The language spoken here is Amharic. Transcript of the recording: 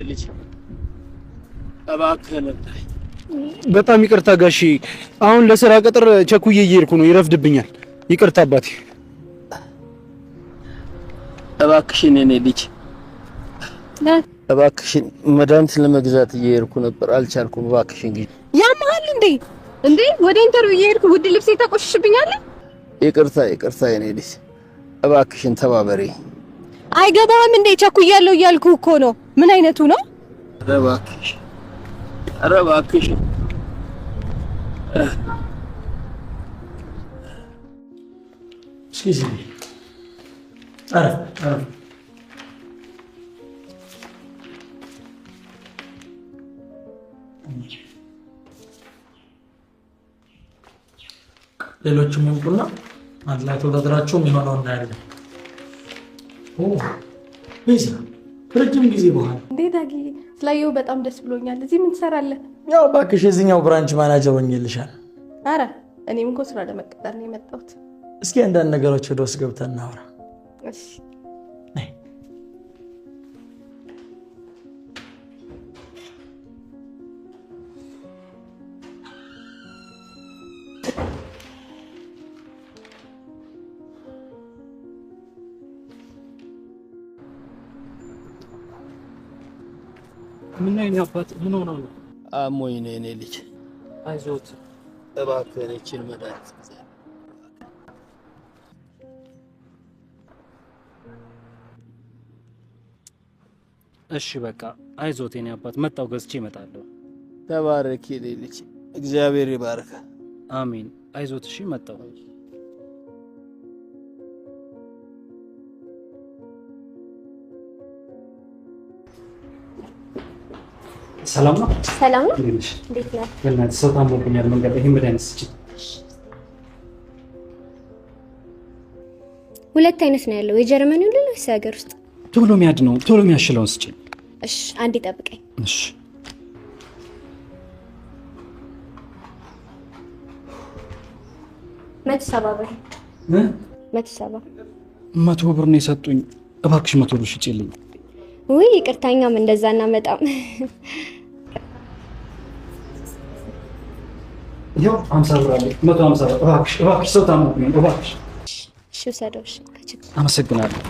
ልጅ እባክህን በጣም ይቅርታ ጋሺ፣ አሁን ለስራ ቀጥር ቸኩዬ እየሄድኩ ነው፣ ይረፍድብኛል። ይቅርታ አባቴ። እባክሽን የኔ ልጅ እባክሽን፣ መድኃኒት ለመግዛት እየሄድኩ ነበር፣ አልቻልኩም። እባክሽን ግዢ። ያማል እንዴ ወደ ኢንተርቪው እየሄድኩ ውድ ልብሴ ተቆሽሽብኛል። ይቅርታ የኔ ልጅ እባክሽን ተባበሪ። አይገባም እንዴ ቸኩያለሁ እያልኩ እኮ ነው። ምን አይነቱ ነው? ኧረ እባክሽ እስኪ ኧረ ሌሎችም ይምጡና አንድ ላይ ተወዳድራችሁ የሚሆነው እናያለን። ቤዛ ረጅም ጊዜ በኋላ እንዴት ዳጊ ስላየው በጣም ደስ ብሎኛል። እዚህ ምን ትሰራለህ? ያው እባክሽ የዚህኛው ብራንች ማናጀር ሆኜልሻል። አረ እኔም እኮ ስራ ለመቀጠር ነው የመጣሁት። እስኪ አንዳንድ ነገሮች ወደ ውስጥ ገብተን እናውራ። እሺ ምን አይነት አባት ምን ሆነ ነው? አሞኝ ነው የኔ ልጅ። አይዞት እባክህን እቺን መድኃኒት ግዛ። እሺ በቃ አይዞት የኔ አባት፣ መጣው ገዝቼ እመጣለሁ። ተባረክ የኔ ልጅ፣ እግዚአብሔር ይባርክ። አሜን። አይዞት። እሺ መጣው። ሰላም ነው? ሰላም ነው። እንዴት ነህ? በእናትህ ሰው ታሞብኛል መንገድ ላይ መድኃኒት ስጪኝ። ሁለት አይነት ነው ያለው፣ የጀርመን ይሁን ወይስ ሀገር ውስጥ? ቶሎ የሚያድነው ቶሎ የሚያሽለውን ስጪኝ። እሺ አንዴ ጠብቀኝ። እሺ መቶ ብር ነው የሰጡኝ። እባክሽ 100 ብር ሽጪልኝ። ውይ ይቅርታኛም እንደዛ እናመጣም። ያው 50 ብር አለ። 150 ብር እባክሽ ሰው ታሞብኝ እባክሽ። እሺ ሰዶሽ። አመሰግናለሁ።